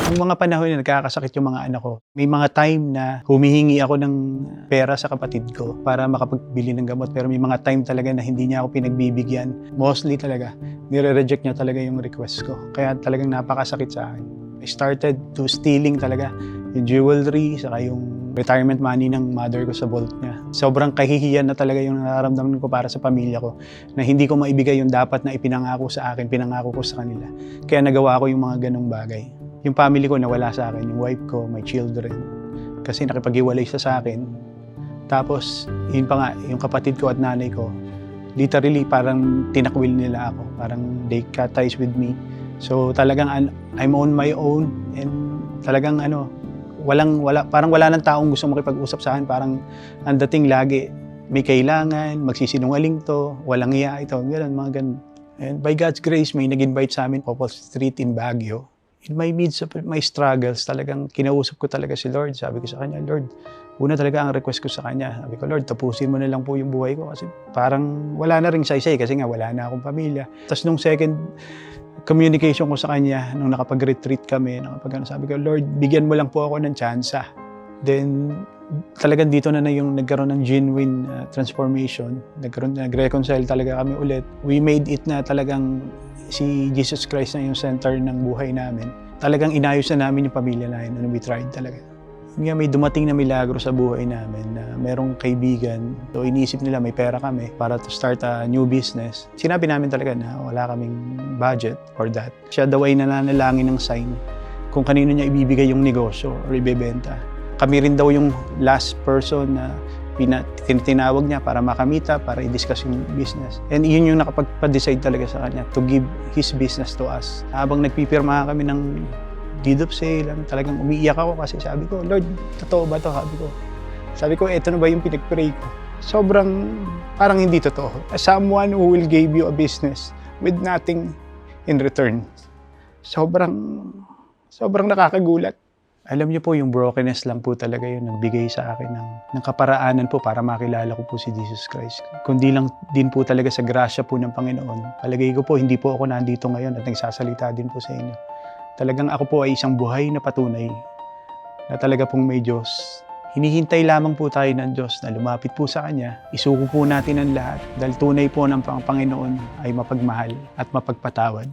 Nung mga panahon na nagkakasakit yung mga anak ko, may mga time na humihingi ako ng pera sa kapatid ko para makapagbili ng gamot. Pero may mga time talaga na hindi niya ako pinagbibigyan. Mostly talaga, nire-reject niya talaga yung request ko. Kaya talagang napakasakit sa akin. I started to stealing talaga yung jewelry, saka yung retirement money ng mother ko sa vault niya. Sobrang kahihiyan na talaga yung nararamdaman ko para sa pamilya ko na hindi ko maibigay yung dapat na ipinangako sa akin, pinangako ko sa kanila. Kaya nagawa ko yung mga ganong bagay. Yung family ko nawala sa akin, yung wife ko, my children. Kasi nakipag-iwalay siya sa akin. Tapos, yun pa nga, yung kapatid ko at nanay ko, literally parang tinakwil nila ako. Parang they cut ties with me. So talagang I'm on my own and talagang parang wala nang taong gusto makipag-usap sa akin. Parang ang dating lagi, may kailangan, magsisinungaling to, walang iya ito, gano'n, mga ganun. And by God's grace, may nag-invite sa amin, Popol Street in Baguio. In my midst of my struggles, talagang kinausap ko talaga si Lord. Sabi ko sa Kanya, Lord, una talaga ang request ko sa Kanya. Sabi ko, Lord, tapusin mo na lang po yung buhay ko kasi parang wala na ring saysay kasi nga wala na akong pamilya. Tapos nung second communication ko sa Kanya, nung nakapag-retreat kami, sabi ko, Lord, bigyan mo lang po ako ng tsansa. Then, talagang dito na yung nagkaroon ng genuine transformation. Nag-reconcile talaga kami ulit. We made it na talagang si Jesus Christ na yung center ng buhay namin. Talagang inayos na namin yung pamilya namin and we tried talaga. May dumating na milagro sa buhay namin na merong kaibigan. So iniisip nila may pera kami para to start a new business. Sinabi namin talaga na wala kaming budget for that. Siya daw ay nananalangin ng sign kung kanino niya ibibigay yung negosyo or ibebenta. Kami rin daw yung last person na tinawag niya para makamita, para i-discuss yung business. And yun yung nakapag-decide talaga sa kanya to give his business to us. Habang nagpipirma kami ng deed of sale, talagang umiiyak ako kasi sabi ko, Lord, totoo ba to? Sabi ko, eto na ba yung pinag-pray ko? Sobrang parang hindi totoo. As someone who will give you a business with nothing in return. Sobrang nakakagulat. Alam niyo po, yung brokenness lang po talaga yung nagbigay sa akin ng kaparaanan po para makilala ko po si Jesus Christ. Kundi lang din po talaga sa grasya po ng Panginoon. Palagay ko po, hindi po ako nandito ngayon at nagsasalita din po sa inyo. Talagang ako po ay isang buhay na patunay na talaga pong may Diyos. Hinihintay lamang po tayo ng Diyos na lumapit po sa Kanya. Isuko po natin ang lahat dahil tunay po ng Panginoon ay mapagmahal at mapagpatawad.